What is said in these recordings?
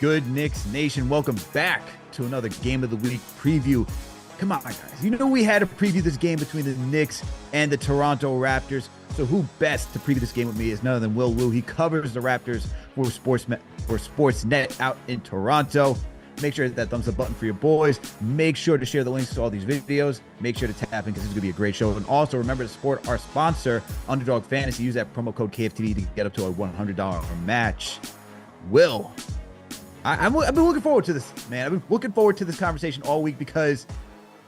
good, Knicks Nation? Welcome back to another Game of the Week preview. Come on, guys. You know we had to preview this game between the Knicks and the Toronto Raptors. So who best to preview this game with me is none other than Will Woo. He covers the Raptors for Sportsnet out in Toronto. Make sure to hit that thumbs up button for your boys. Make sure to share the links to all these videos. Make sure to tap in because this is going to be a great show. And also remember to support our sponsor, Underdog Fantasy. Use that promo code KFTV to get up to a $100 match. Will, I've been looking forward to this, man. I've been looking forward to this conversation all week because,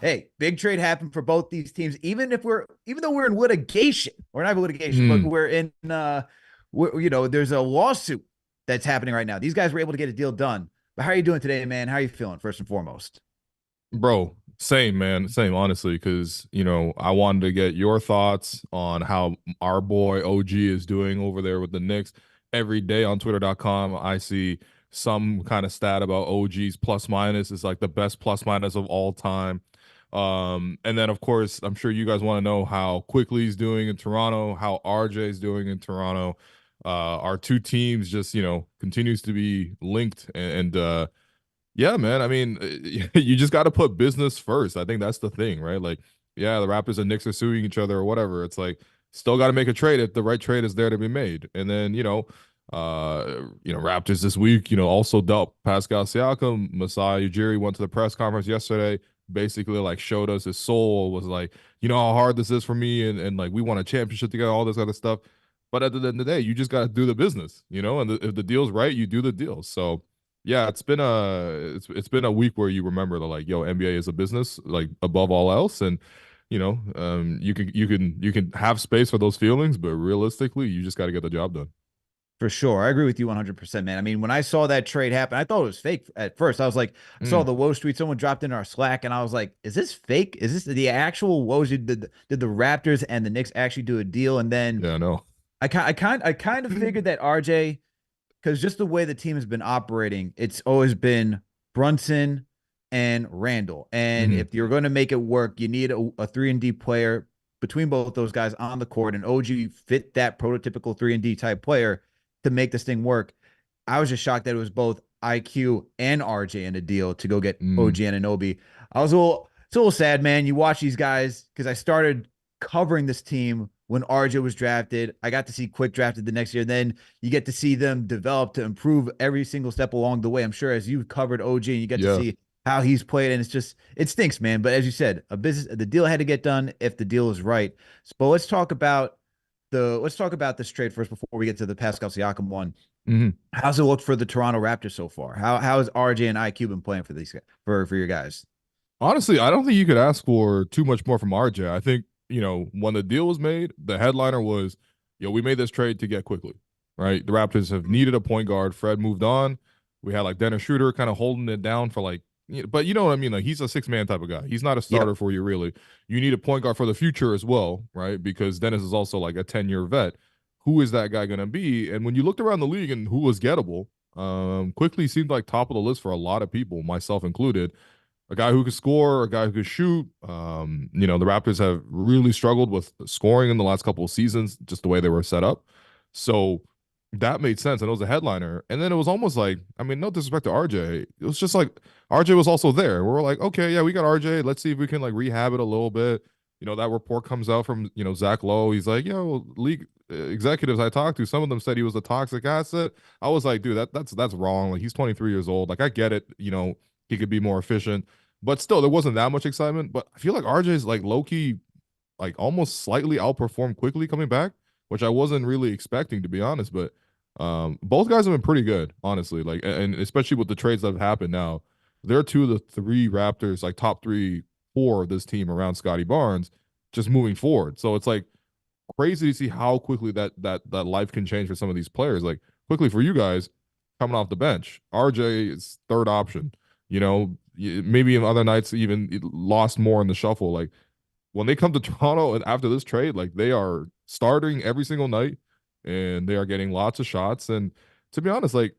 hey, big trade happened for both these teams. Even though we're in litigation, or not litigation, but we're in, there's a lawsuit that's happening right now. These guys were able to get a deal done. But how are you doing today, man? How are you feeling, first and foremost? Bro, same, man. Same, honestly, because, I wanted to get your thoughts on how our boy OG is doing over there with the Knicks. Every day on Twitter.com, I see some kind of stat about OG's plus minus is like the best plus minus of all time. And then, of course, I'm sure you guys want to know how quickly he's doing in Toronto, how RJ is doing in Toronto. Our two teams just, continues to be linked. And yeah, man, I mean, you just got to put business first. I think that's the thing, right? Like, yeah, the Raptors and Knicks are suing each other or whatever. It's like, still got to make a trade if the right trade is there to be made. And then, Raptors this week, also dealt Pascal Siakam. Masai Ujiri went to the press conference yesterday, basically like showed us his soul, was like, how hard this is for me, and like we won a championship together, all this other stuff. But at the end of the day, you just got to do the business, and if the deal's right, you do the deal. So yeah, it's been a week where you remember that, like, NBA is a business, like, above all else. And you can have space for those feelings, but realistically, you just got to get the job done. For sure. I agree with you 100%, man. I mean, when I saw that trade happen, I thought it was fake at first. I was like, I saw the Woj tweet. Someone dropped in our Slack, and I was like, is this fake? Is this the actual Woj? Did the Raptors and the Knicks actually do a deal? And then Yeah, no. I kind of figured that RJ, because just the way the team has been operating, it's always been Brunson and Randall. And if you're going to make it work, you need a 3-and-D player between both those guys on the court. And OG fit that prototypical 3-and-D type player to make this thing work. I was just shocked that it was both IQ and RJ in a deal to go get OG Anunoby. It's a little sad, man. You watch these guys, because I started covering this team when RJ was drafted. I got to see Quick drafted the next year. Then you get to see them develop to improve every single step along the way. I'm sure as you've covered OG and you get to see how he's played, and it stinks, man. But as you said, the deal had to get done if the deal is right. But let's talk about this trade first before we get to the Pascal Siakam one. How's it looked for the Toronto Raptors so far? How has RJ and IQ been playing for these for your guys? Honestly, I don't think you could ask for too much more from RJ. I think, when the deal was made, the headliner was, we made this trade to get quickly, right? The Raptors have needed a point guard. Fred moved on. We had like Dennis Schroeder kind of holding it down for like, but you know what I mean? Like, he's a 6-man type of guy. He's not a starter for you, really. You need a point guard for the future as well, right? Because Dennis is also like a 10-year vet. Who is that guy going to be? And when you looked around the league and who was gettable, quickly seemed like top of the list for a lot of people, myself included. A guy who could score, a guy who could shoot. The Raptors have really struggled with scoring in the last couple of seasons, just the way they were set up. So that made sense, and it was a headliner. And then it was almost like, I mean, no disrespect to RJ, it was just like RJ was also there. We were like, okay, yeah, we got RJ. Let's see if we can like rehab it a little bit. That report comes out from Zach Lowe. He's like, league executives I talked to, some of them said he was a toxic asset. I was like, dude, that's wrong. Like, he's 23 years old. Like, I get it. He could be more efficient. But still, there wasn't that much excitement. But I feel like RJ's like low-key, like almost slightly outperformed quickly coming back, which I wasn't really expecting, to be honest. But both guys have been pretty good, honestly. Like, and especially with the trades that have happened now, they're two of the three Raptors, like top 3-4 of this team around Scotty Barnes, just moving forward. So it's like crazy to see how quickly that life can change for some of these players. Like, quickly for you guys coming off the bench, RJ is third option. Maybe in other nights even lost more in the shuffle. Like, when they come to Toronto and after this trade, like, they are starting every single night and they are getting lots of shots. And to be honest, like,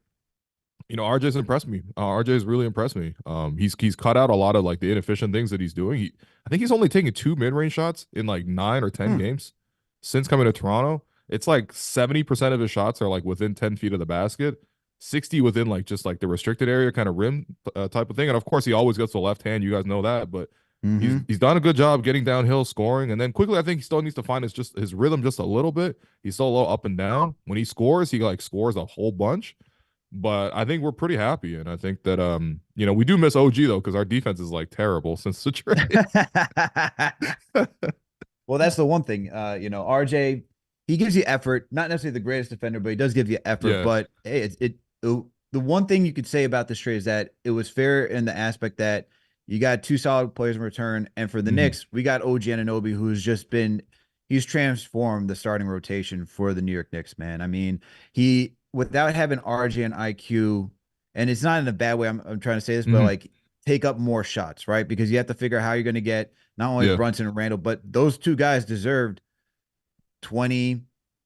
RJ's impressed me. RJ's really impressed me. He's cut out a lot of like the inefficient things that he's doing. I think he's only taken 2 mid-range shots in like 9 or 10 games since coming to Toronto. It's like 70% of his shots are like within 10 feet of the basket. 60 within like just like the restricted area kind of rim type of thing. And of course, he always gets the left hand. You guys know that, but Mm-hmm. he's done a good job getting downhill, scoring, and then quickly, I think he still needs to find his rhythm just a little bit. He's still a little up and down. When he scores, he like scores a whole bunch. But I think we're pretty happy, and I think that we do miss OG though because our defense is like terrible since the trade. Well, that's the one thing. RJ, he gives you effort. Not necessarily the greatest defender, but he does give you effort. Yeah. But hey, the one thing you could say about this trade is that it was fair in the aspect that you got two solid players in return, and for the Hmm. Knicks, we got OG Anunoby, who's just been he's transformed the starting rotation for the New York Knicks. Man, I mean, he without having RJ and IQ, and it's not in a bad way. I'm trying to say this, but Hmm. like take up more shots, right? Because you have to figure out how you're going to get not only Yeah. Brunson and Randall, but those two guys deserved 20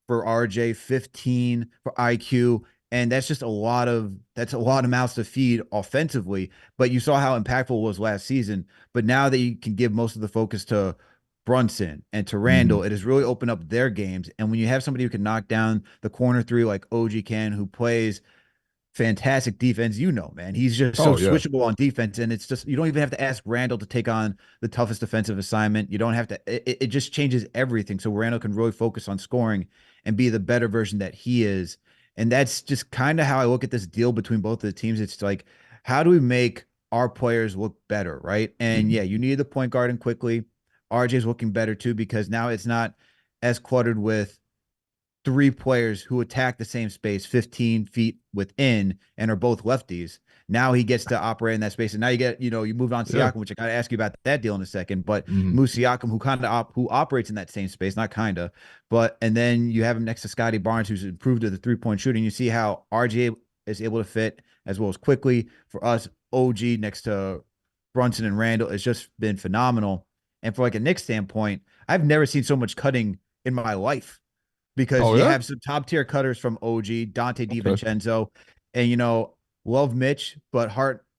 for RJ, 15 for IQ. And that's a lot of mouths to feed offensively. But you saw how impactful it was last season. But now that you can give most of the focus to Brunson and to Hmm. Randall, it has really opened up their games. And when you have somebody who can knock down the corner three like OG can, who plays fantastic defense. Man, he's just so Oh yeah. switchable on defense, and it's just you don't even have to ask Randall to take on the toughest defensive assignment. You don't have to. It just changes everything, so Randall can really focus on scoring and be the better version that he is. And that's just kind of how I look at this deal between both of the teams. It's like, how do we make our players look better, right? And yeah, you need the point guard and quickly. RJ's looking better too because now it's not as cluttered with three players who attack the same space 15 feet within and are both lefties. Now he gets to operate in that space. And now you move on Yeah. Siakam, which I got to ask you about that deal in a second. But Hmm. Moose Siakam, who operates in that same space, not kind of, and then you have him next to Scotty Barnes, who's improved to the 3-point shooting. You see how RJ is able to fit as well as quickly for us. OG next to Brunson and Randall has just been phenomenal. And for like a Knicks standpoint, I've never seen so much cutting in my life because Oh you yeah. have some top tier cutters from OG, Dante Okay. DiVincenzo, and love Mitch, but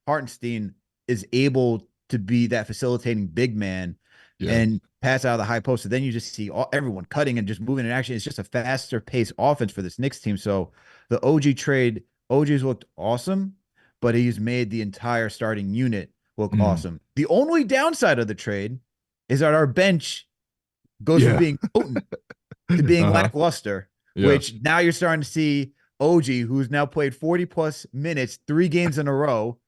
Hartenstein is able to be that facilitating big man Yeah. and pass out of the high post. So then you just see everyone cutting and just moving in action. It's just a faster pace offense for this Knicks team. So the OG trade, OG's looked awesome, but he's made the entire starting unit look Mm. awesome. The only downside of the trade is that our bench goes from Yeah. being potent to being Uh-huh. lackluster, Yeah. which now you're starting to see OG, who's now played 40 plus minutes, 3 games in a row.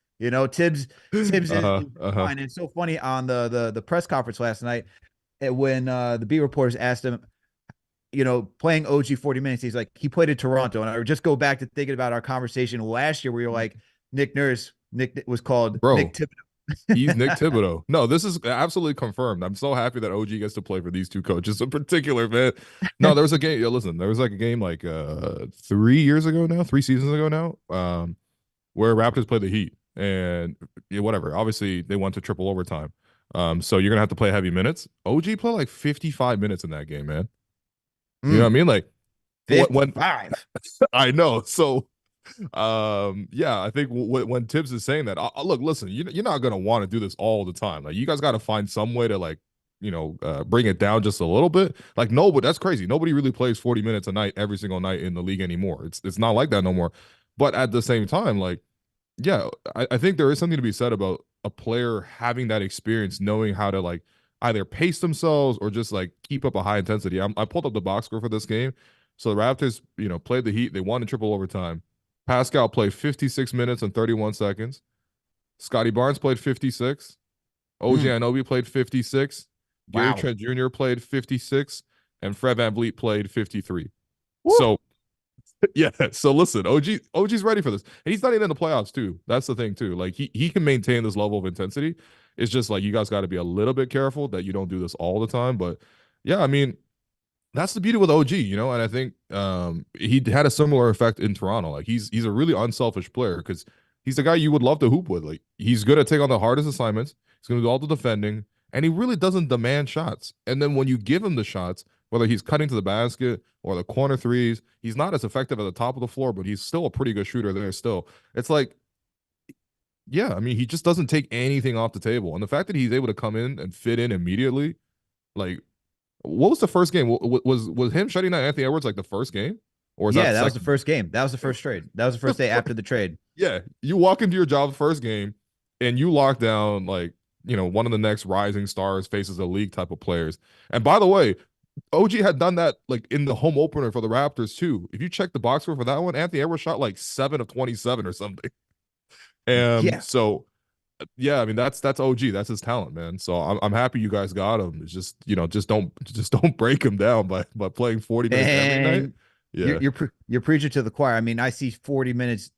Tibbs is Uh-huh. Uh-huh. fine. And it's so funny on the press conference last night when the beat reporters asked him, playing OG 40 minutes, he's like, he played at Toronto. And I would just go back to thinking about our conversation last year where you're like, Nick was called Nick Bro, Thibodeau. he's Nick Thibodeau. No, this is absolutely confirmed. I'm so happy that OG gets to play for these two coaches in particular, man. No, there was a game. Listen, there was like a game like 3 years ago now, 3 seasons ago now, where Raptors played the Heat, and yeah, whatever. Obviously, they went to triple overtime. So you're gonna have to play heavy minutes. OG played like 55 minutes in that game, man. You know what I Mm, mean? Like when 55. I know. So yeah, I think when Tibbs is saying that, look, listen, you're not gonna want to do this all the time. Like, you guys got to find some way to like, bring it down just a little bit. Like, no, but that's crazy. Nobody really plays 40 minutes a night every single night in the league anymore. It's not like that no more. But at the same time, like, yeah, I think there is something to be said about a player having that experience, knowing how to like either pace themselves or just like keep up a high intensity. I pulled up the box score for this game. So the Raptors, played the Heat. They won in triple overtime. Pascal played 56 minutes and 31 seconds. Scotty Barnes played 56. OG Mm, Anunoby played 56. Gary wow. Trent Jr. played 56. And Fred VanVleet played 53. Woo. So yeah. So listen, OG's ready for this. And he's not even in the playoffs, too. That's the thing, too. Like he can maintain this level of intensity. It's just like you guys got to be a little bit careful that you don't do this all the time. But yeah, I mean, that's the beauty with OG, and I think he had a similar effect in Toronto. Like he's a really unselfish player because he's the guy you would love to hoop with. Like he's good at taking on the hardest assignments. He's gonna do all the defending, and he really doesn't demand shots. And then when you give him the shots, whether he's cutting to the basket or the corner threes, he's not as effective at the top of the floor, but he's still a pretty good shooter there still. It's like, yeah, I mean, he just doesn't take anything off the table. And the fact that he's able to come in and fit in immediately, like what was the first game? Was him shutting down Anthony Edwards like the first game? or is that Yeah, the that was the second? first game. That was the first trade. That was the The first day first, after the trade. yeah, you walk into your job the first game, and you lock down like one of the next rising stars, faces the league type of players. And by the way, OG had done that like in the home opener for the Raptors too. If you check the box score for that one, Anthony Edwards shot like 7 of 27 or something. Yeah, So yeah, I mean that's OG. That's his talent, man. So I'm happy you guys got him. It's just just don't break him down by playing 40 minutes every night. and Yeah. you're preaching to the choir. I mean, I see 40 minutes,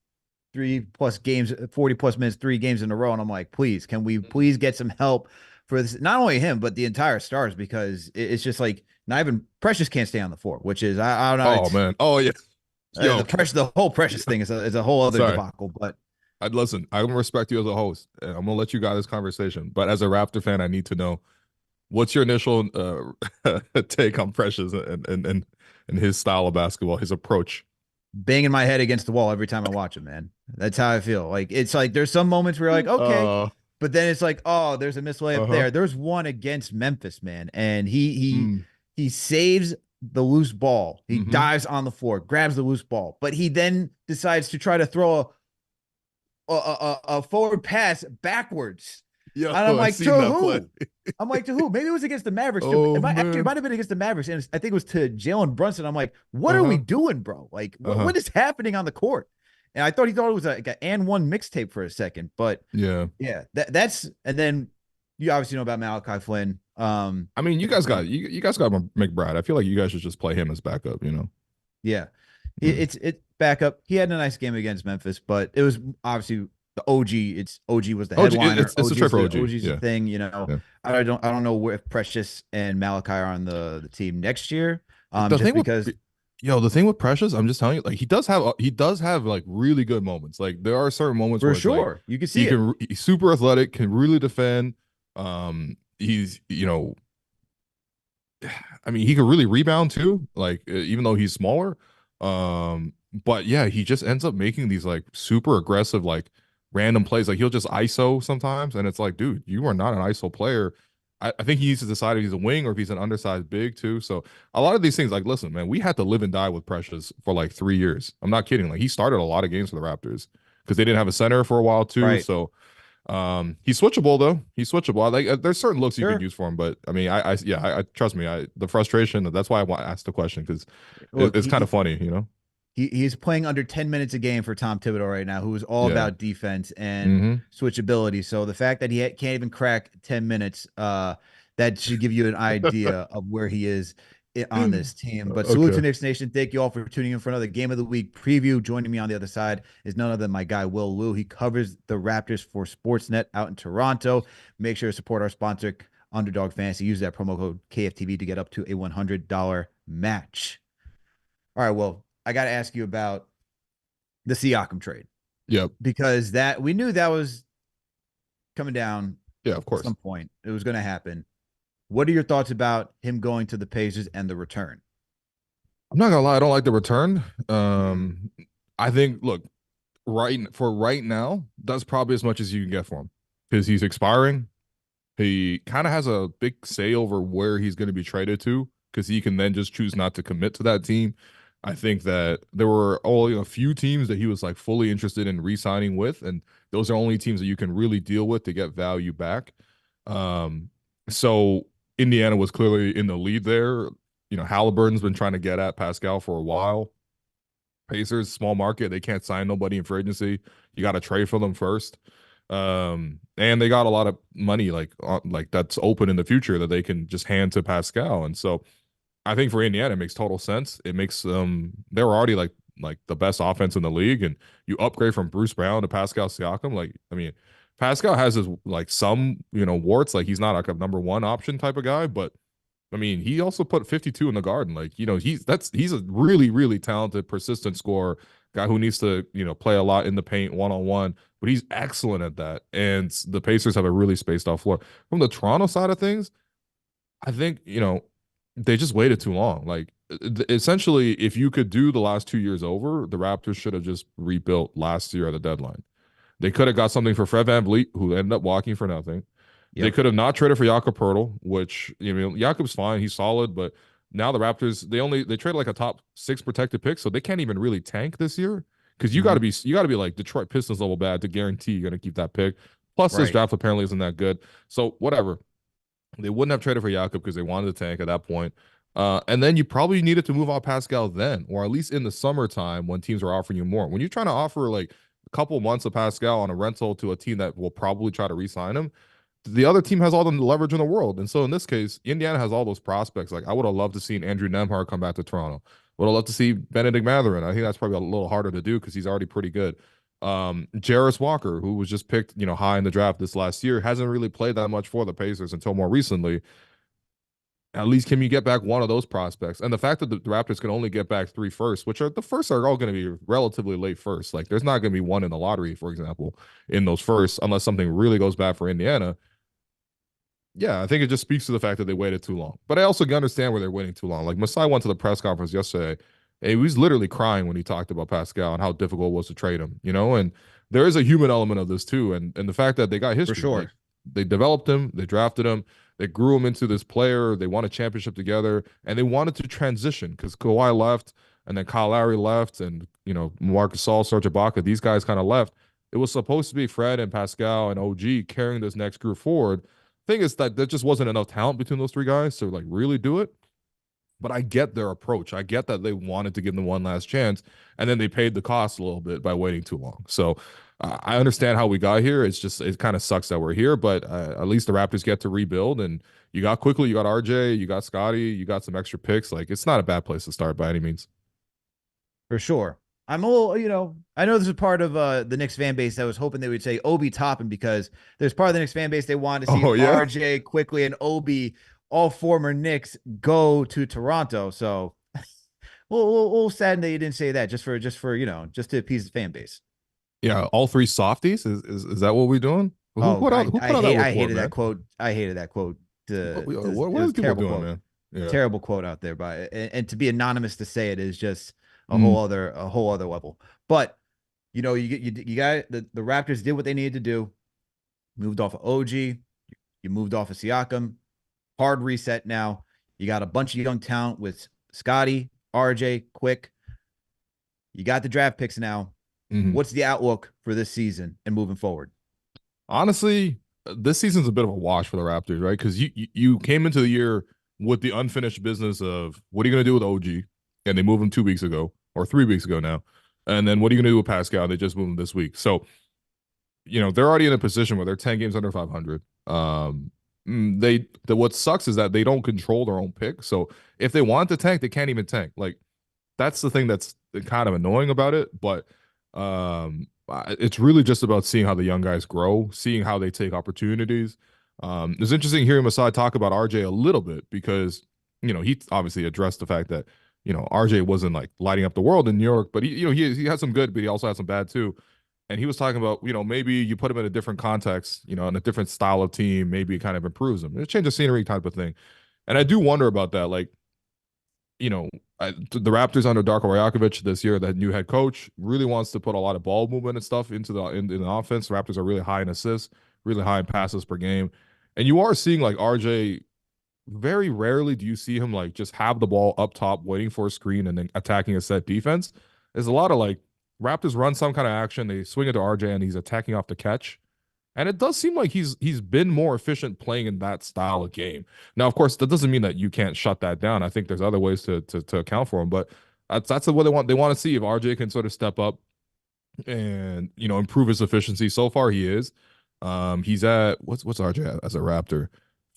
3+ games, 40+ minutes, 3 games in a row, and I'm like, please, can we please get some help for this? Not only him, but the entire Stars, because it's just like not even Precious can't stay on the floor, which is I don't know. Oh It's man. Oh yeah. the Yo. pressure, the whole Precious thing is a whole other Sorry. debacle. But I'd listen. I'm gonna respect you as a host, and I'm gonna let you guys this conversation. But as a Raptor fan, I need to know what's your initial take on Precious and his style of basketball, his approach. banging my head against the wall every time I watch it, man. That's how I feel. Like it's like there's some moments where you're like, okay, Uh but then it's like, oh, there's a missed layup uh-huh. there. There's one against Memphis, man, and he Mm, he saves the loose ball. He mm-hmm. dives on the floor, grabs the loose ball, but he then decides to try to throw a forward pass backwards. Yo, And I'm I like, seen to that play. who? I'm like, to who? Maybe it was against the Mavericks. Oh Actually, it man. might have been against the Mavericks, and I think it was to Jalen Brunson. I'm like, what are we Uh-huh. doing, bro? Like, Uh-huh. what is happening on the court? And I thought he thought it was like an and one mixtape for a second, but Yeah. yeah, that's and then you obviously know about Malachi Flynn. I mean, you guys got you guys got McBride. I feel like you guys should just play him as backup, Yeah, Mm. it's backup. He had a nice game against Memphis, but it was obviously the OG. It's OG was the OG, headliner. it's a trade for OG. OG's the Yeah. thing. You know, Yeah. I don't know if Precious and Malachi are on the team next year. The Just thing with because the thing with Precious, I'm just telling you, like he does have like really good moments. Like there are certain moments for where it's like sure you can see it. he's super athletic, can really defend. He's I mean, he can really rebound too, like even though he's smaller. But yeah, he just ends up making these like super aggressive, like random plays. Like he'll just ISO sometimes, and it's like, dude, you are not an ISO player. I think he needs to decide if he's a wing or if he's an undersized big too. So a lot of these things, like, listen, man, we had to live and die with Precious for like 3 years. I'm not kidding. Like he started a lot of games for the Raptors because they didn't have a center for a while too. Right. So he's switchable though. He's switchable. Like there's certain looks you can Sure. use for him, but I mean, I trust me. The frustration. That's why I want to ask the question because Look, it's kind of funny. he's playing under 10 minutes a game for Tom Thibodeau right now, who is all Yeah. about defense and Mm-hmm. switchability. So the fact that he can't even crack 10 minutes, that should give you an idea of where he is on this team. But salute to Okay. Knicks Nation. Thank you all for tuning in for another Game of the Week preview. Joining me on the other side is none other than my guy, Will Liu. He covers the Raptors for Sportsnet out in Toronto. Make sure to support our sponsor, Underdog Fantasy. Use that promo code KFTV to get up to a $100 match. All right, well, I got to ask you about the Siakam trade Yep. because that we knew that was coming down Yeah. Of at course. some point. It was going to happen. What are your thoughts about him going to the Pacers and the return? I'm not gonna lie. I don't like the return. Mm, I think look right now, that's probably as much as you can get for him because he's expiring. He kind of has a big say over where he's going to be traded to because he can then just choose not to commit to that team. I think that there were only a few teams that he was like fully interested in re-signing with, and those are only teams that you can really deal with to get value back. So Indiana was clearly in the lead there. Halliburton's been trying to get at Pascal for a while. Pacers, small market, they can't sign nobody in free agency. You got to trade for them first. And they got a lot of money like that's open in the future that they can just hand to Pascal. And so I think for Indiana, it makes total sense. It makes they're already like the best offense in the league, and you upgrade from Bruce Brown to Pascal Siakam. Like, I mean, Pascal has his like some warts. Like he's not like a number one option type of guy, but I mean, he also put 52 in the Garden. Like, he's a really, really talented, persistent scorer, guy who needs to, play a lot in the paint one-on-one, but he's excellent at that. And the Pacers have a really spaced out floor. From the Toronto side of things, I think, they just waited too long. Like, essentially, if you could do the last 2 years over, the Raptors should have just rebuilt last year at the deadline. They could have got something for Fred VanVleet, who ended up walking for nothing. They yep. could have not traded for Jakob Poeltl, which Jakob's fine, he's solid, but Now the Raptors, they traded like a top 6 protected pick, so they can't even really tank this year because Hmm. you got to be like Detroit Pistons level bad to guarantee you're going to keep that pick. Plus, this Right. draft apparently isn't that good. So whatever, they wouldn't have traded for Jakob because they wanted to tank at that point. And then you probably needed to move on Pascal then, or at least in the summertime when teams are offering you more. When you're trying to offer like a couple months of Pascal on a rental to a team that will probably try to re-sign him, the other team has all the leverage in the world. And so in this case, Indiana has all those prospects. Like I would have loved to see Andrew Nemhard come back to Toronto. Would have loved to see Benedict Mathurin. I think that's probably a little harder to do because he's already pretty good. Jarris Walker, who was just picked, high in the draft this last year, hasn't really played that much for the Pacers until more recently. At least can you get back one of those prospects? And the fact that the Raptors can only get back 3 firsts, which are the firsts are all going to be relatively late first. Like there's not going to be one in the lottery, for example, in those firsts, unless something really goes bad for Indiana. Yeah, I think it just speaks to the fact that they waited too long. But I also understand where they're waiting too long. Like Masai went to the press conference yesterday, and he was literally crying when he talked about Pascal and how difficult it was to trade him. And there is a human element of this too. And the fact that they got For history, like sure. they developed him, they drafted him, they grew him into this player, they won a championship together, and they wanted to transition because Kawhi left, and then Kyle Lowry left, and Marcus Gasol, Serge Ibaka, these guys kind of left. It was supposed to be Fred and Pascal and OG carrying this next group forward. Thing is that there just wasn't enough talent between those 3 guys to like really do it. But I get their approach. I get that they wanted to give them one last chance, and then they paid the cost a little bit by waiting too long. So I understand how we got here. It's just it kind of sucks that we're here, but at least the Raptors get to rebuild. And you got quickly, you got RJ, you got Scotty, you got some extra picks. Like it's not a bad place to start by any means. For sure. I'm a little, I know there's a part of the Knicks fan base that was hoping they would say Obi Toppin because there's part of the Knicks fan base they wanted to see Oh yeah. RJ quickly and Obi, all former Knicks, go to Toronto. So we'll sadden that you didn't say that just for just to appease the fan base. Yeah, all 3 softies. Is that what we're doing? Who Oh, put out that I report, hated that man? quote. I hated that quote. What It are was a people terrible doing, quote. man? Yeah. Terrible quote out there, but and to be anonymous to say it is just Mm, a whole other level. But you got the Raptors did what they needed to do. Moved off of OG, you moved off of Siakam. Hard reset now. You got a bunch of young talent with Scotty, RJ, Quick. You got the draft picks now. mhm. What's the outlook for this season and moving forward? Honestly, this season's a bit of a wash for the Raptors, right? Because you came into the year with the unfinished business of what are you going to do with OG, and they moved him 2 weeks ago or 3 weeks ago now, and then what are you going to do with Pascal? They just moved him this week, so they're already in a position where they're 10 games under 500. What sucks is that they don't control their own pick. So if they want to tank, they can't even tank. Like that's the thing that's kind of annoying about it. But it's really just about seeing how the young guys grow, seeing how they take opportunities. It's interesting hearing Masai talk about RJ a little bit because he obviously addressed the fact that RJ wasn't like lighting up the world in New York, but he had some good, but he also had some bad too. And he was talking about, maybe you put him in a different context, in a different style of team, maybe it kind of improves him. It's a change of scenery type of thing. And I do wonder about that. Like, you know, the Raptors under Darko Rajakovic this year, that new head coach, really wants to put a lot of ball movement and stuff into the offense. The Raptors are really high in assists, really high in passes per game. And you are seeing like RJ, very rarely do you see him like just have the ball up top, waiting for a screen and then attacking a set defense. There's a lot of like Raptors run some kind of action, they swing it to RJ and he's attacking off the catch. And it does seem like he's been more efficient playing in that style of game. Now, of course, that doesn't mean that you can't shut that down. I think there's other ways to account for him, but that's what they want. They want to see if RJ can sort of step up and improve his efficiency. So far, he is. He's at what's RJ at as a Raptor?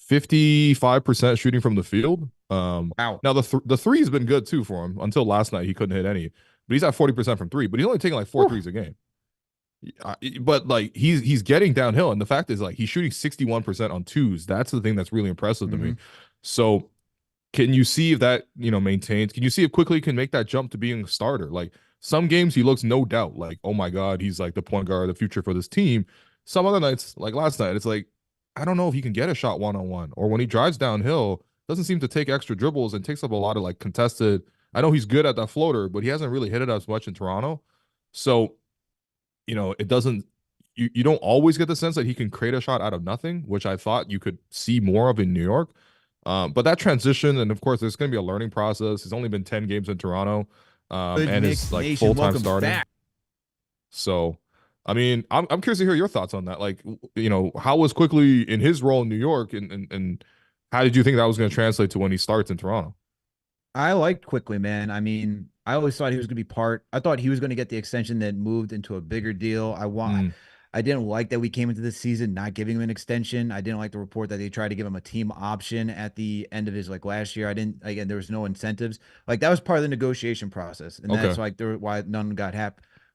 55% shooting from the field. Wow. Now the three has been good too for him until last night. He couldn't hit any, but he's at 40% from three. But he's only taking like four Whew. threes a game. But like he's getting downhill, and the fact is like he's shooting 61% on twos. That's the thing that's really impressive to me. Mm-hmm. So can you see if that maintains? Can you see if quickly can make that jump to being a starter? Like some games he looks no doubt like, oh my god, he's like the point guard of the future for this team. Some other nights, like last night, it's like I don't know if he can get a shot one on one, or when he drives downhill, doesn't seem to take extra dribbles and takes up a lot of like contested. I know he's good at that floater, but he hasn't really hit it as much in Toronto. So it doesn't. You don't always get the sense that he can create a shot out of nothing, which I thought you could see more of in New York. But that transition, and of course, there's going to be a learning process. He's only been 10 games in Toronto, Good and is Knicks like Nation, full time welcome starting. back. So, I mean, I'm curious to hear your thoughts on that. Like, how was Quickly in his role in New York, and how did you think that was going to translate to when he starts in Toronto? I liked Quickly, man. I mean, I always thought he was going to be part. I thought he was going to get the extension that moved into a bigger deal. Mm, I didn't like that we came into this season not giving him an extension. I didn't like the report that they tried to give him a team option at the end of his like last year. I didn't again. There was no incentives. Like that was part of the negotiation process, and that's okay. like why none got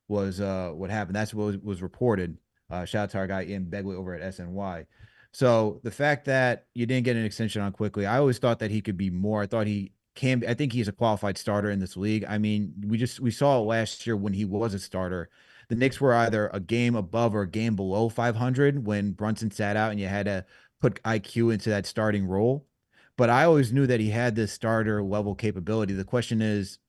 was what happened. That's what was reported. Shout out to our guy Ian Begley over at SNY. So the fact that you didn't get an extension on Quickly, I always thought that he could be more. I thought he can. I think he's a qualified starter in this league. I mean, we saw it last year when he was a starter. The Knicks were either a game above or a game below 500 when Brunson sat out, and you had to put IQ into that starting role. But I always knew that he had this starter level capability. The question is,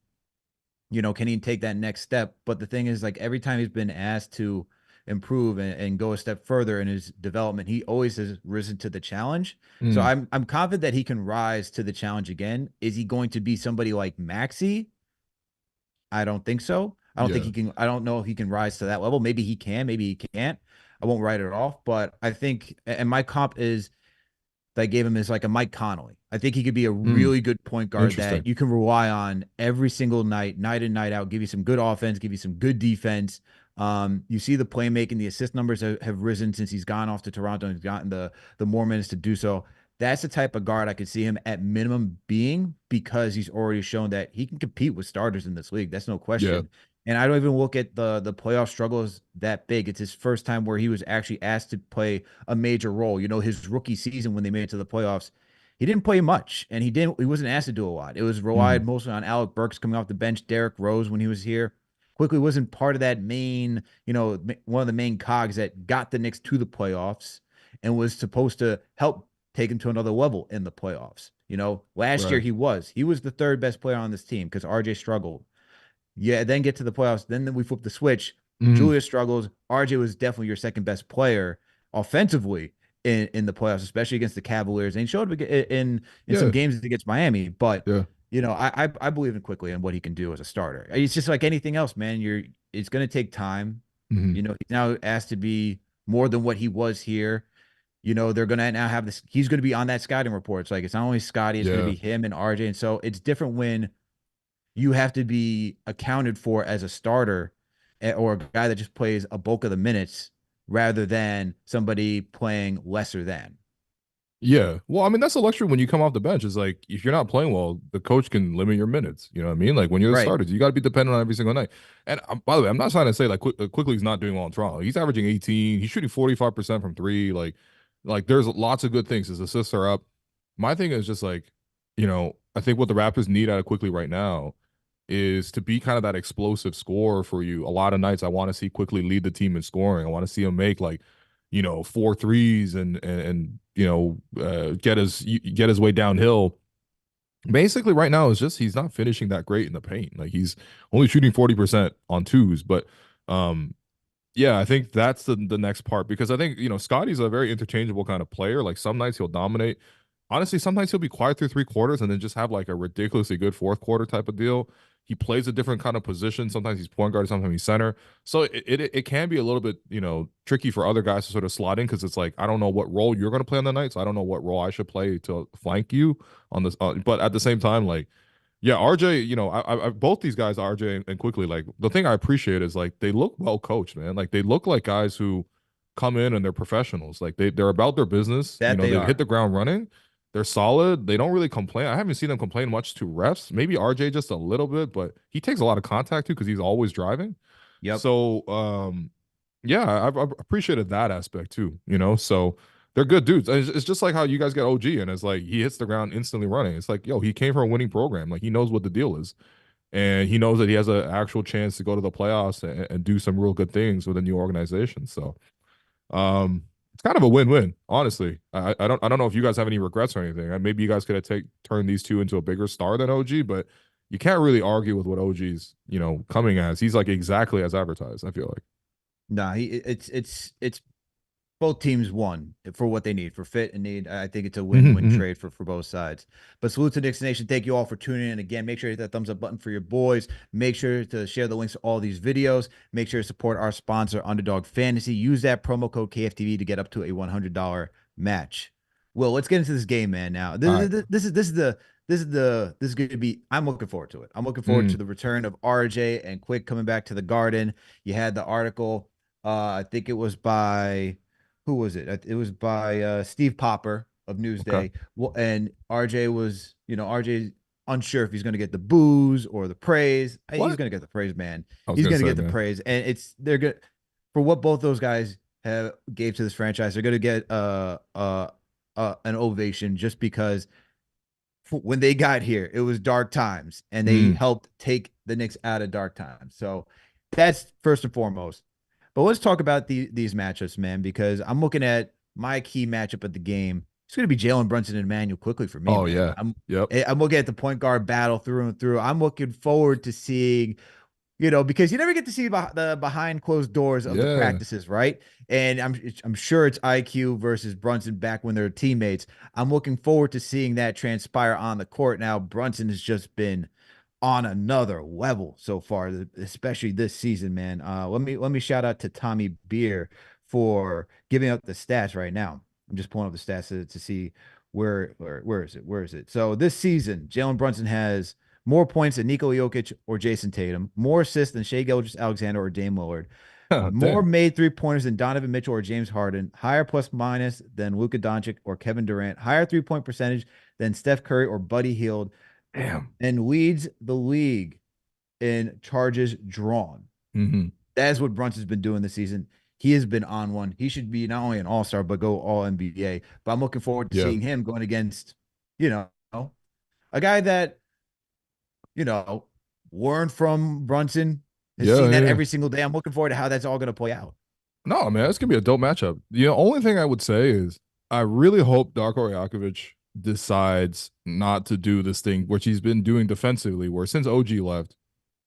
can he take that next step? But the thing is, like every time he's been asked to improve and go a step further in his development, he always has risen to the challenge. So Mm, I'm confident that he can rise to the challenge again. Is he going to be somebody like Maxi? I don't think so. I don't think yeah. he can. I don't know if he can rise to that level. Maybe he can. Maybe he can't. I won't write it off. But I think, and my comp is that I gave him is like a Mike Connolly. I think he could be a Mm, really good point guard interesting. that you can rely on every single night, night in, night out, give you some good offense, give you some good defense. You see the playmaking, the assist numbers have risen since he's gone off to Toronto and he's gotten the more minutes to do so. That's the type of guard I could see him at minimum being because he's already shown that he can compete with starters in this league. That's no Yeah. question. And I don't even look at the playoff struggles that big. It's his first time where he was actually asked to play a major role. His rookie season when they made it to the playoffs, he didn't play much, and he wasn't asked to do a lot. It was relied Mm, mostly on Alec Burks coming off the bench, Derrick Rose when he was here. Quickly wasn't part of that main, one of the main cogs that got the Knicks to the playoffs and was supposed to help take him to another level in the playoffs. Last year right. he was the third best player on this team because RJ struggled. Yeah, then get to the playoffs. Then we flip the switch. Mm, Julius struggles. RJ was definitely your second best player offensively in the playoffs, especially against the Cavaliers. And he showed up in some yeah. games against Miami. But Yeah. I believe in Quickly and what he can do as a starter. It's just like anything else, man. It's going to take time. Mm, He's now asked to be more than what he was here. They're going to now have this. He's going to be on that scouting report. It's like it's not only Scotty, it's going to yeah. be him and RJ. And so it's different when you have to be accounted for as a starter or a guy that just plays a bulk of the minutes rather than somebody playing lesser than. Yeah. Well, I mean, that's the luxury when you come off the bench. Is like if you're not playing well, the coach can limit your minutes. You know what I mean? Like when you're the Right. starters, you got to be dependent on every single night. And by the way, I'm not trying to say like quickly he's not doing well in Toronto. He's averaging 18. He's shooting 45% from three. Like there's lots of good things. His assists are up. My thing is just like, I think what the Raptors need out of Quickly right now is to be kind of that explosive scorer for you. A lot of nights I want to see Quickly lead the team in scoring. I want to see him make like, four threes and get his way downhill. Basically, right now it's just he's not finishing that great in the paint. Like he's only shooting 40% on twos, but um yeah, I think that's the next part because I think, Scotty's a very interchangeable kind of player. Like some nights he'll dominate. Honestly, sometimes he'll be quiet through three quarters and then just have like a ridiculously good fourth quarter type of deal. He plays a different kind of position. Sometimes he's point guard, sometimes he's center. So it can be a little bit, tricky for other guys to sort of slot in because it's like, I don't know what role you're going to play on the night. So I don't know what role I should play to flank you on this. But at the same time, like, yeah, RJ, both these guys, RJ and Quickly, like the thing I appreciate is like they look well coached, man. Like they look like guys who come in and they're professionals. Like they're about their business. That they They hit are. the ground running. They're solid. They don't really complain. I haven't seen them complain much to refs. Maybe RJ just a little bit, but he takes a lot of contact too because he's always driving. Yep. So yeah, I've appreciated that aspect too. So they're good dudes. It's just like how you guys get OG, and it's like he hits the ground instantly running. It's like, yo, he came from a winning program. Like he knows what the deal is, and he knows that he has an actual chance to go to the playoffs and do some real good things with a new organization. So, it's kind of a win-win, honestly. I don't know if you guys have any regrets or anything. Maybe you guys could have turned these two into a bigger star than OG, but you can't really argue with what OG's coming as. He's like exactly as advertised. I feel like. No, it's both teams won for what they need for fit and need. I think it's a Hmm, win-win hmm. trade for both sides. But salute to Knicks Nation. Thank you all for tuning in again. Make sure to hit that thumbs up button for your boys. Make sure to share the links to all these videos. Make sure to support our sponsor, Underdog Fantasy. Use that promo code KFTV to get up to a $100 match. Well, let's get into this game, man. Now, All right. this is going to be. I'm looking forward to it. I'm looking forward Mm, to the return of RJ and Quick coming back to the Garden. You had the article. I think it was by who was it? It was by Steve Popper of okay. Newsday. Well, and RJ was, RJ unsure if he's going to get the booze or the praise. He's What? going to get the praise, man. I was He's gonna going to say, get the man. praise, and they're good for what both those guys have gave to this franchise. They're going to get an ovation just because when they got here, it was dark times, and they Mm. helped take the Knicks out of dark times. So that's first and foremost. But let's talk about these matchups, man, because I'm looking at my key matchup of the game. It's going to be Jalen Brunson and Emmanuel quickly for me, Oh man. yeah. Yep. I'm looking at the point guard battle through and through. I'm looking forward to seeing, because you never get to see the behind closed doors of the Yeah. practices, right? And I'm sure it's IQ versus Brunson back when they're teammates. I'm looking forward to seeing that transpire on the court. Now Brunson has just been on another level so far, especially this season, man. Let me shout out to Tommy Beer for giving up the stats right now. I'm just pulling up the stats to see where is it? Where is it? So this season, Jalen Brunson has more points than Nikola Jokic or Jason Tatum, more assists than Shea Gilgeous-Alexander or Dame Lillard, more Damn. made 3-pointers than Donovan Mitchell or James Harden, higher plus minus than Luka Doncic or Kevin Durant, higher 3-point percentage than Steph Curry or Buddy Hield, Damn. and leads the league in charges drawn. Hmm. That's what Brunson's been doing this season. He has been on one. He should be not only an all-star, but go all NBA. But I'm looking forward to Yeah. seeing him going against, you know, a guy that, you know, learned from Brunson, has Yeah. seen that Yeah. every single day. I'm looking forward to how that's all going to play out. No, man, it's gonna be a dope matchup. The only thing I would say is I really hope Darko Rajakovic decides not to do this thing which he's been doing defensively, where since OG left,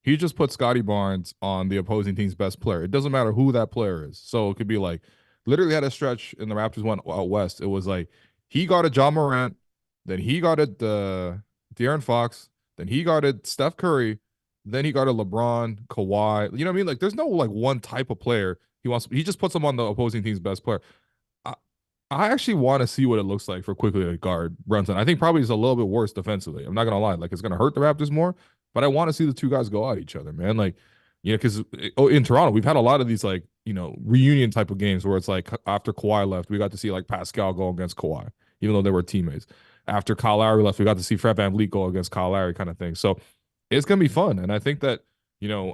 he just put Scotty Barnes on the opposing team's best player. It doesn't matter who that player is. So it could be like literally had a stretch in the Raptors went out west. It was like he got a John Morant, then he got it De'Aaron Fox, then he got it Steph Curry, then he got a LeBron, Kawhi. You know what I mean? Like there's no like one type of player he just puts them on the opposing team's best player. I, I actually want to see what it looks like for quickly to guard Brunson. I think probably it's a little bit worse defensively. I'm not gonna lie, like it's gonna hurt the Raptors more, but I want to see the two guys go at each other, man. Like, because in Toronto we've had a lot of these like reunion type of games where it's like after Kawhi left, we got to see like Pascal go against Kawhi, even though they were teammates. After Kyle Lowry left, we got to see Fred VanVleet go against Kyle Lowry, kind of thing. So it's gonna be fun, and I think that you know,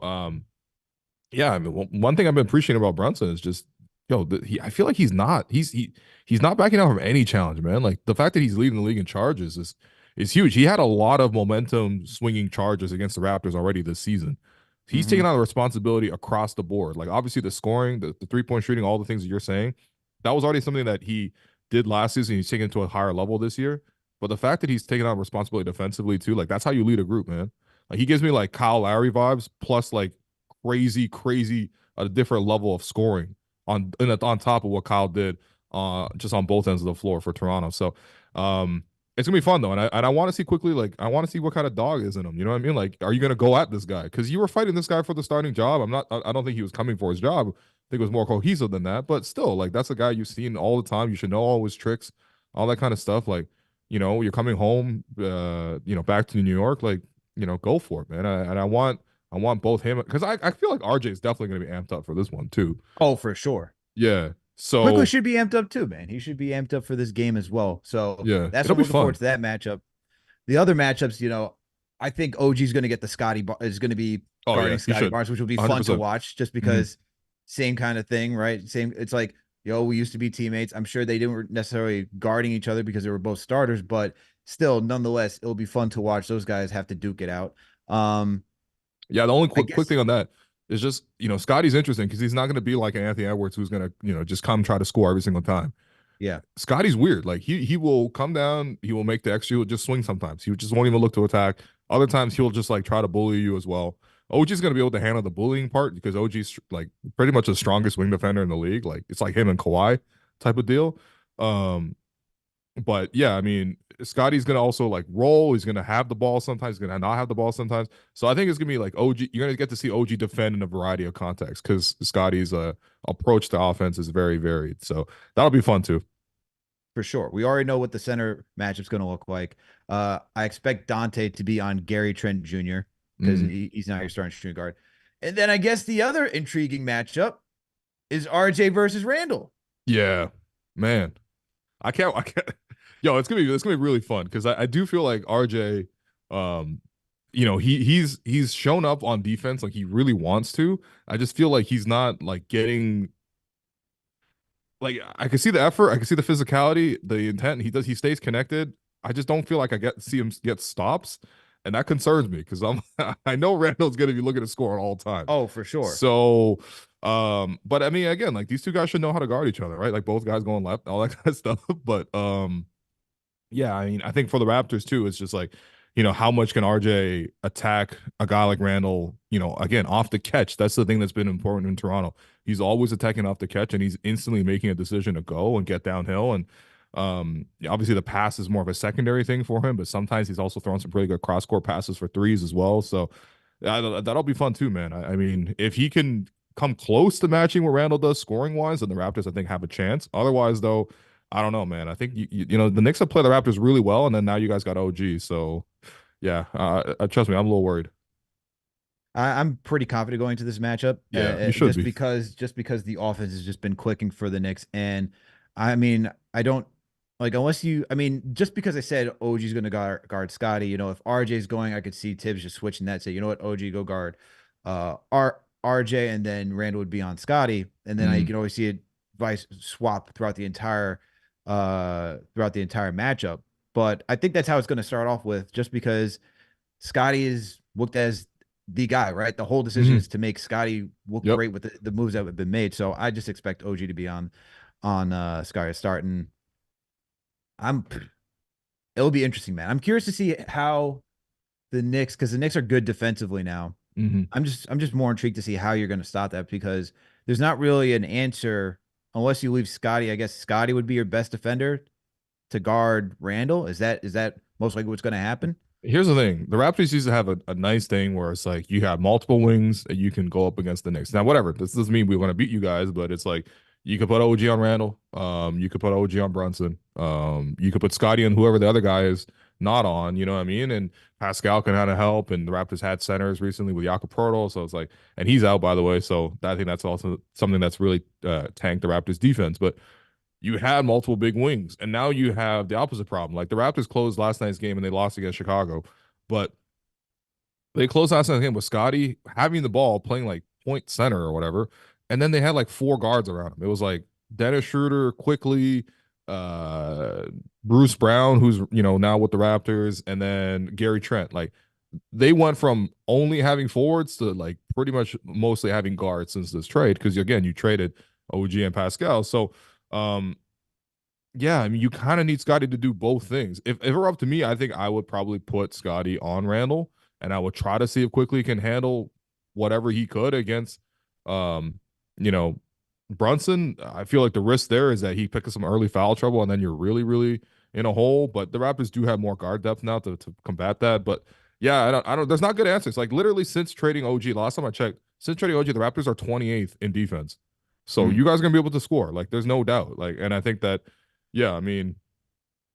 yeah, I mean, one thing I've been appreciating about Brunson is just, I feel like he's not backing out from any challenge, man. Like the fact that he's leading the league in charges is huge. He had a lot of momentum swinging charges against the Raptors already this season. He's Mm-hmm. taking on the responsibility across the board. Like obviously the scoring, the 3-point shooting, all the things that you're saying, that was already something that he did last season. He's taking it to a higher level this year. But the fact that he's taking on responsibility defensively too, like that's how you lead a group, man. Like he gives me like Kyle Lowry vibes, plus like crazy a different level of scoring on top of what Kyle did just on both ends of the floor for Toronto. So it's gonna be fun though, and I want to see quickly, like I want to see what kind of dog is in him. You know what I mean? Like, are you gonna go at this guy? Because you were fighting this guy for the starting job. I don't think he was coming for his job. I think it was more cohesive than that. But still, like that's a guy you've seen all the time. You should know all his tricks, all that kind of stuff. Like, you're coming home, back to New York. Like, go for it, man. I want both him because I feel like RJ is definitely going to be amped up for this one too. Oh, for sure. Yeah. Quickly So should be amped up too, man. He should be amped up for this game as well. So yeah, that's it'll what I'm be looking forward fun. to that matchup. The other matchups, I think OG's going to get is going to be Oh guarding yeah, he Scotty should. Barnes, which will be fun to 100%. watch just Hmm. because same kind of thing, right? Same. It's like, we used to be teammates. I'm sure they didn't necessarily guarding each other because they were both starters, but still, nonetheless, it'll be fun to watch those guys have to duke it out. Yeah, the only I quick guess, thing on that is just Scotty's interesting because he's not going to be like an Anthony Edwards who's going to just come try to score every single time. yeah. Scotty's weird. Like he will come down, he will make the extra, he'll just swing sometimes. He just won't even look to attack. Other times he'll just like try to bully you as well. OG's gonna be able to handle the bullying part because OG's like pretty much the strongest wing defender in the league. Like it's like him and Kawhi. type of deal. Um, but yeah, I mean, Scotty's gonna also like roll. He's gonna have the ball sometimes. He's gonna not have the ball sometimes. So I think it's gonna be like OG. You're gonna get to see OG defend in a variety of contexts because Scotty's approach to offense is very varied. So that'll be fun too. For sure. We already know what the center matchup's going to look like. I expect Dante to be on Gary Trent Jr. because Mm, he's not your starting shooting guard. And then I guess the other intriguing matchup is RJ versus Randall. yeah, man. I can't. Yo, it's gonna be really fun because I do feel like RJ, um, he's shown up on defense like he really wants to. I just feel like he's not like getting like I can see the effort, I can see the physicality, the intent. He stays connected. I just don't feel like I get see him get stops, and that concerns me because I'm I know Randall's gonna be looking to score at all times. Oh, for sure. So, but I mean, again, like these two guys should know how to guard each other, right? Like both guys going left, all that kind of stuff. But yeah, I mean, I think for the Raptors too, it's just like, how much can RJ attack a guy like Randall, again, off the catch. That's the thing that's been important in Toronto. He's always attacking off the catch and he's instantly making a decision to go and get downhill. And obviously the pass is more of a secondary thing for him, but sometimes he's also throwing some pretty good cross court passes for threes as well. So that'll be fun too, man. I mean, if he can come close to matching what Randall does scoring wise, then the Raptors, I think, have a chance. Otherwise, though, I don't know, man. I think the Knicks have played the Raptors really well, and then now you guys got OG. So yeah, trust me, I'm a little worried. I'm pretty confident going to this matchup, Yeah, you should just be. because the offense has just been clicking for the Knicks, and I mean I don't like unless you. I mean, just because I said OG's going to guard Scotty, if RJ's going, I could see Tibbs just switching that, say, you know what, OG go guard, RJ, and then Randall would be on Scotty, and then you Mm, can always see it vice swap throughout the entire matchup. But I think that's how it's going to start off with, just because Scotty is looked as the guy, right? The whole decision hmm is to make Scotty look Yep. great with the moves that have been made. So I just expect OG to be on Scotty starting. I'm it'll be interesting, man. I'm curious to see how the Knicks, because the Knicks are good defensively now. hmm I'm just more intrigued to see how you're going to stop that, because there's not really an answer unless you leave Scotty. I guess Scotty would be your best defender to guard Randall. Is that most likely what's going to happen? Here's the thing: the Raptors used to have a nice thing where it's like you have multiple wings and you can go up against the Knicks. Now, whatever. This doesn't mean we want to beat you guys, but it's like you could put OG on Randall. You could put OG on Brunson. You could put Scotty and whoever the other guy is not on. You know what I mean? And Pascal can kind of help. And the Raptors had centers recently with Jakob Poeltl, so it's like, and he's out by the way. So I think that's also something that's really tanked the Raptors defense. But you had multiple big wings, and now you have the opposite problem. Like the Raptors closed last night's game and they lost against Chicago, but they closed last night's game with Scotty having the ball, playing like point center or whatever, and then they had like four guards around him. It was like Dennis Schroeder, quickly, uh, Bruce Brown, who's now with the Raptors, and then Gary Trent. Like they went from only having forwards to like pretty much mostly having guards since this trade because again you traded OG and Pascal. So um yeah, I mean, you kind of need Scotty to do both things. If it were up to me, I think I would probably put Scotty on Randall, and I would try to see if quickly can handle whatever he could against, um, you know, Brunson. I feel like the risk there is that he picks up some early foul trouble, and then you're really, really in a hole. But the Raptors do have more guard depth now to combat that. But yeah, I don't. There's not good answers. Like literally since trading OG, last time I checked, since trading OG, the Raptors are 28th in defense. So Mm, you guys are gonna be able to score. Like there's no doubt. Like, and I think that yeah, I mean,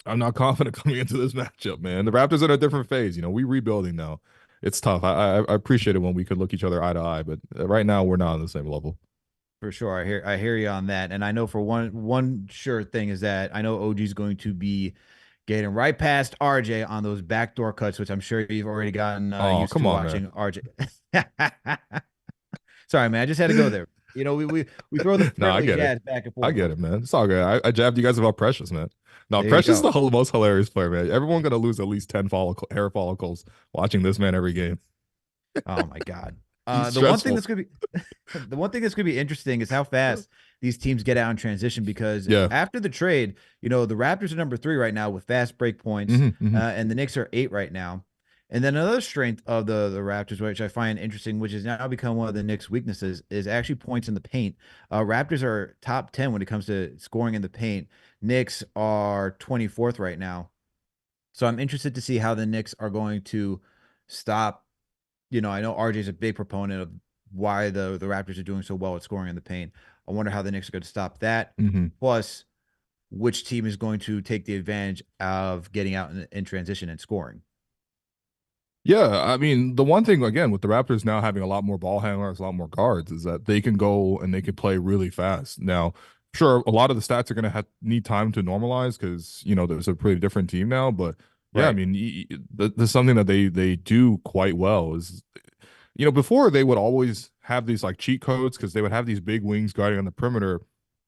I'm not confident coming into this matchup, man. The Raptors are in a different phase. We rebuilding now. It's tough. I appreciate it when we could look each other eye to eye, but right now we're not on the same level. for sure. I hear you on that. And I know for one sure thing is that I know OG is going to be getting right past RJ on those backdoor cuts, which I'm sure you've already gotten Oh, used come to on, man. watching RJ. Sorry, man. I just had to go there. We throw the No, I friendly get it. jabs back and I forth. get it, man. It's all good. I jabbed you guys about Precious, man. No, There you Precious is go. the most hilarious player, man. Everyone gonna lose at least 10 hair follicles watching this man every game. Oh my God. He's The one thing stressful. that's gonna be the one thing that's gonna be interesting is how fast these teams get out in transition, because Yeah. after the trade, the Raptors are number 3 right now with fast break points, hmm hmm and the Knicks are 8 right now. And then another strength of the Raptors, which I find interesting, which has now become one of the Knicks' weaknesses, is actually points in the paint. Raptors are top 10 when it comes to scoring in the paint. Knicks are 24th right now. So I'm interested to see how the Knicks are going to stop. I know RJ is a big proponent of why the Raptors are doing so well at scoring in the paint. I wonder how the Knicks are going to stop that. Mm-hmm. Plus, which team is going to take the advantage of getting out in transition and scoring. Yeah, I mean, the one thing again with the Raptors now having a lot more ball handlers, a lot more guards, is that they can go and they can play really fast. Now, sure, a lot of the stats are going to need time to normalize because there's a pretty different team now. But yeah, I Right. mean, there's something that they do quite well is before they would always have these like cheat codes because they would have these big wings guarding on the perimeter,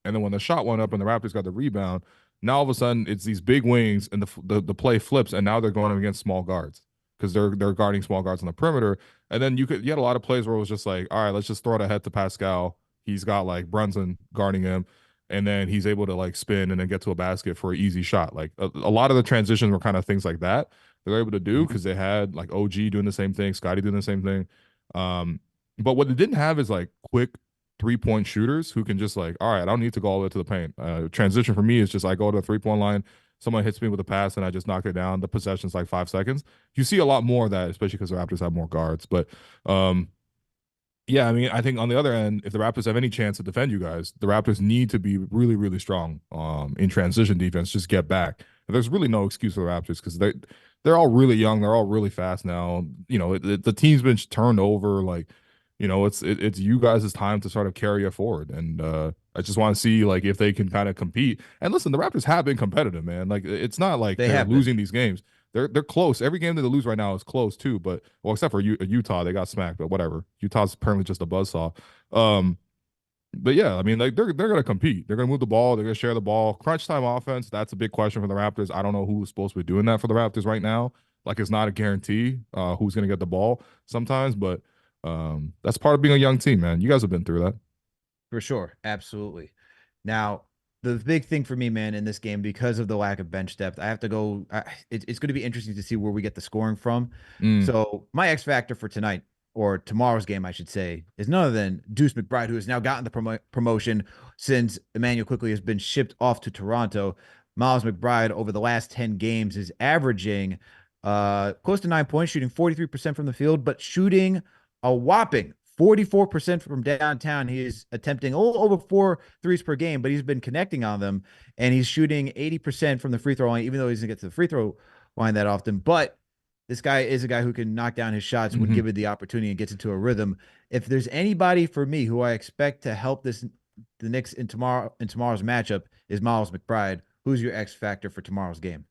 and then when the shot went up and the Raptors got the rebound, now all of a sudden it's these big wings and the play flips, and now they're going up against small guards because they're guarding small guards on the perimeter, and then you had a lot of plays where it was just like, all right, let's just throw it ahead to Pascal. He's got like Brunson guarding him, and then he's able to like spin and then get to a basket for an easy shot. Like a lot of the transitions were kind of things like that they're able to do Mhm. because they had like OG doing the same thing, Scotty doing the same thing. But what they didn't have is like quick 3-point shooters who can just like, all right, I don't need to go all the way to the paint. Transition for me is just I go to the 3-point line, someone hits me with a pass, and I just knock it down. The possession's like 5 seconds. You see a lot more of that, especially because the Raptors have more guards. But um, yeah, I mean, I think on the other end, if the Raptors have any chance to defend you guys, the Raptors need to be really, really strong in transition defense. Just get back. And there's really no excuse for the Raptors because they're all really young. They're all really fast now. The team's been turned over. Like, it's you guys' time to sort of carry it forward. And I just want to see like if they can kind of compete. And listen, the Raptors have been competitive, man. Like it's not like They they're have been. losing these games. They're close. Every game that they lose right now is close too. But well, except for Utah, they got smacked. But whatever. Utah's apparently just a buzzsaw. Um, but yeah, I mean, like they're gonna compete. They're gonna move the ball. They're gonna share the ball. Crunch time offense. That's a big question for the Raptors. I don't know who's supposed to be doing that for the Raptors right now. Like it's not a guarantee who's gonna get the ball sometimes. But that's part of being a young team, man. You guys have been through that. For sure. Absolutely. Now, the big thing for me, man, in this game, because of the lack of bench depth, I have to go. It's going to be interesting to see where we get the scoring from. Mm. So, my X factor for tonight, or tomorrow's game, I should say, is none other than Deuce McBride, who has now gotten the promotion since Emmanuel quickly has been shipped off to Toronto. Miles McBride, over the last 10 games, is averaging close to 9 points, shooting 43% from the field, but shooting a whopping 44% from downtown. He is attempting a little over 4 threes per game, but he's been connecting on them, and he's shooting 80% from the free throw line, even though he doesn't get to the free throw line that often. But this guy is a guy who can knock down his shots when Hmm. given the opportunity and gets into a rhythm. If there's anybody for me who I expect to help the Knicks in tomorrow's matchup is Miles McBride. Who's your X factor for tomorrow's game?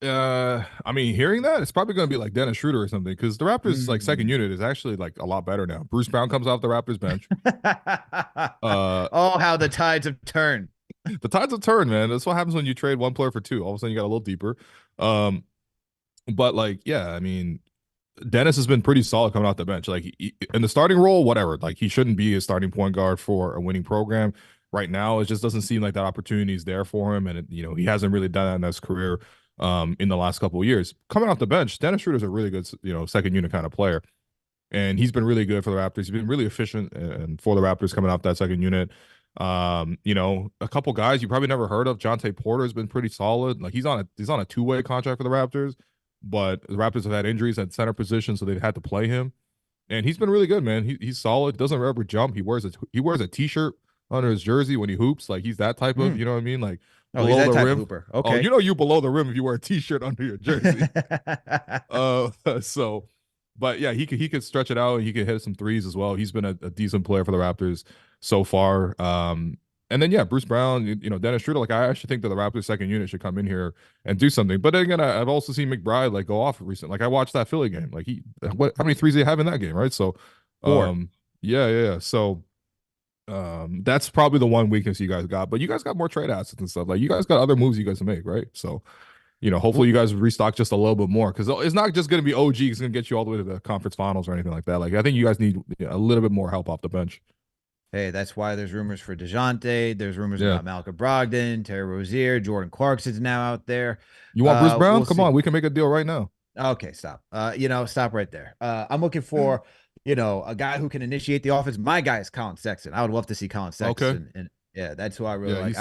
I mean, hearing that, it's probably going to be like Dennis Schroeder or something because the Raptors like second Mm. unit is actually like a lot better now. Bruce Brown comes off the Raptors bench. Uh, Oh, how the tides have turned. the tides have turned, man. That's what happens when you trade one player for two. All of a sudden, you got a little deeper. Um, but like, yeah, I mean, Dennis has been pretty solid coming off the bench. Like in the starting role, whatever. Like he shouldn't be a starting point guard for a winning program right now. It just doesn't seem like that opportunity is there for him, and he hasn't really done that in his career in the last couple of years. Coming off the bench, Dennis Schroeder's a really good second unit kind of player, and he's been really good for the Raptors. He's been really efficient and for the Raptors coming off that second unit. A couple guys you probably never heard of. Jonte Porter has been pretty solid. Like he's on a two-way contract for the Raptors, but the Raptors have had injuries at center position, so they've had to play him. And he's been really good, man. He's solid. Doesn't ever jump. He wears a t-shirt under his jersey when he hoops. Like he's that type of, Mm. you know what I mean? Like Oh, he's below that the type of rim. hooper. Oh, Okay. you below the rim if you wear a t-shirt under your jersey. So, but yeah, he could stretch it out and he could hit some threes as well. He's been a decent player for the Raptors so far. And then yeah, Bruce Brown, Dennis Schroeder. Like I actually think that the Raptors second unit should come in here and do something. But then again, I've also seen McBride like go off recently. Like I watched that Philly game. Like how many threes did he have in that game, right? So, Four. yeah. So, that's probably the one weakness you guys got. But you guys got more trade assets and stuff. Like you guys got other moves you guys can make, right? So, hopefully you Well, guys restock just a little bit more because it's not just going to be OG. It's going to get you all the way to the conference finals or anything like that. Like I think you guys need a little bit more help off the bench. hey, that's why there's rumors for DeJounte. There's rumors Yeah. about Malcolm Brogdon, Terry Rozier, Jordan Clarkson's now out there. You want Bruce Brown? We'll Come on, see. we can make a deal right now. Okay, stop. Stop right there. I'm looking for, a guy who can initiate the offense. My guy is Colin Sexton. I would love to see Colin Okay. Sexton, and yeah, that's who I really Yeah, like.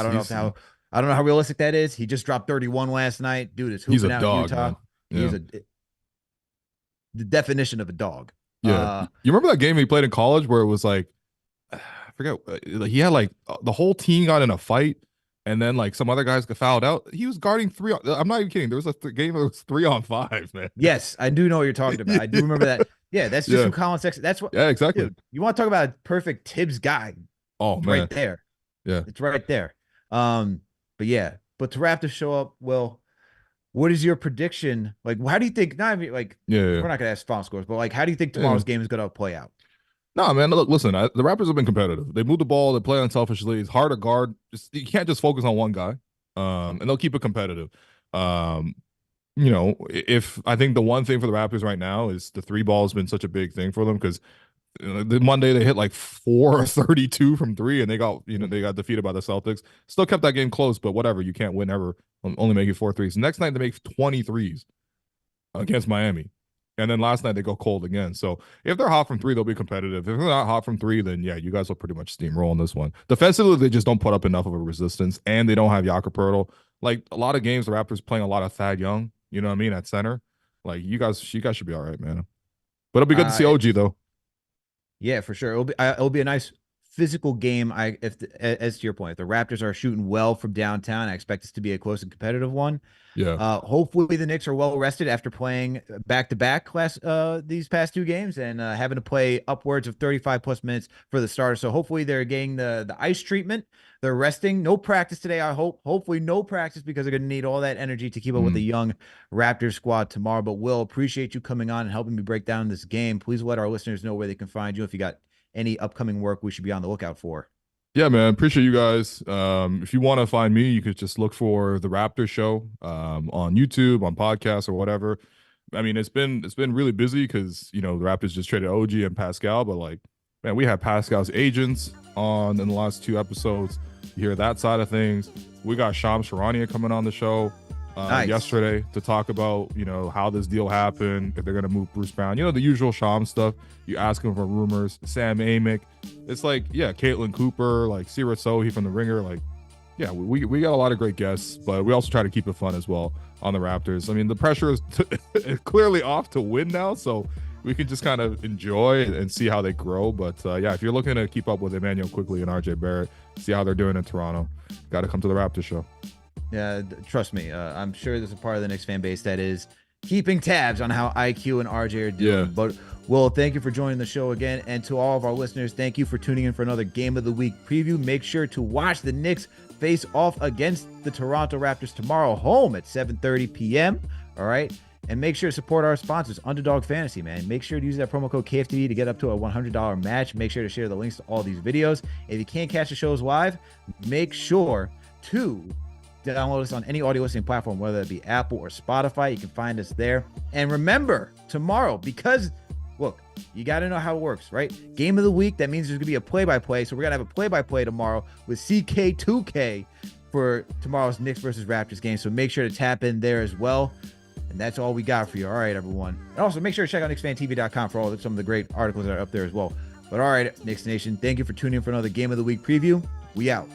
I don't know how realistic that is. He just dropped 31 last night. Dude is he's a hooping out in dog, Utah. man. He's Yeah. the definition of a dog. Yeah. You remember that game he played in college where it was like, I forget, he had like the whole team got in a fight, and then like some other guys got fouled out. He was guarding three. I'm not even kidding. There was a game that was 3-on-5, man. Yes, I do know what you're talking about. I do remember that. Yeah, that's just Yeah. who Colin Sexton. That's what, Yeah, exactly. dude. You want to talk about a perfect Tibbs guy? Oh It's man. right there. Yeah. It's right there. But yeah, but to wrap the show up, Will, what is your prediction? Like, how do you think? Not even like Yeah. Yeah. we're not gonna ask final scores, but like, how do you think Yeah. tomorrow's game is gonna play out? No, man. Look, listen. The Raptors have been competitive. They move the ball. They play unselfishly. It's hard to guard. You can't just focus on one guy. And they'll keep it competitive. Um, if I think the one thing for the Raptors right now is the three ball has been such a big thing for them because the Monday they hit like 4-32 from three and they got defeated by the Celtics. Still kept that game close, but whatever. You can't win ever. Only making 4 threes. Next night they make 23s against Miami. And then last night they go cold again. So if they're hot from three, they'll be competitive. If they're not hot from three, then yeah, you guys will pretty much steamroll in this one. Defensively, they just don't put up enough of a resistance, and they don't have Jakob Poeltl. Like a lot of games, the Raptors playing a lot of Thad Young. You know what I mean at center. Like you guys should be all right, man. But it'll be good to see OG though. Yeah, for sure. It'll be a nice physical game. As to your point, if the Raptors are shooting well from downtown, I expect this to be a close and competitive one. Yeah. Hopefully the Knicks are well rested after playing back to back these past two games and having to play upwards of 35 plus minutes for the starter. So hopefully they're getting the ice treatment. They're resting. No practice today. I hope. Hopefully no practice because they're going to need all that energy to keep up with the young Raptors squad tomorrow. But Will, appreciate you coming on and helping me break down this game. Please let our listeners know where they can find you if you got any upcoming work we should be on the lookout for. Yeah, man. Appreciate you guys. If you want to find me, you could just look for the Raptor Show on YouTube, on podcasts, or whatever. I mean, it's been really busy because the Raptors just traded OG and Pascal, but like, man, we have Pascal's agents on in the last 2 episodes. You hear that side of things. We got Shams Charania coming on the show Nice. yesterday to talk about how this deal happened, if they're gonna move Bruce Brown, the usual Shams stuff. You ask him for rumors. Sam Amick. It's like, yeah, Caitlin Cooper, like Sira Sohi from The Ringer. Like, yeah, we got a lot of great guests, but we also try to keep it fun as well on the Raptors. I mean, the pressure is clearly off to win now, so we can just kind of enjoy and see how they grow. But yeah, if you're looking to keep up with Emmanuel Quickly and RJ Barrett, see how they're doing in Toronto, got to come to the Raptors show. Yeah, trust me. I'm sure there's a part of the Knicks fan base that is keeping tabs on how IQ and RJ are doing. Yeah. But Will, thank you for joining the show again. And to all of our listeners, thank you for tuning in for another Game of the Week preview. Make sure to watch the Knicks face off against the Toronto Raptors tomorrow home at 7:30 p.m. All right. And make sure to support our sponsors, Underdog Fantasy, man. Make sure to use that promo code KFTV to get up to a $100 match. Make sure to share the links to all these videos. If you can't catch the shows live, make sure to download us on any audio listening platform, whether it be Apple or Spotify. You can find us there. And remember, tomorrow, because, look, you got to know how it works, right? Game of the week, that means there's going to be a play-by-play. So we're going to have a play-by-play tomorrow with CK2K for tomorrow's Knicks versus Raptors game. So make sure to tap in there as well. And that's all we got for you. All right, everyone. And also make sure to check out KnicksFanTV.com for some of the great articles that are up there as well. But all right, Knicks Nation, thank you for tuning in for another Game of the Week preview. We out.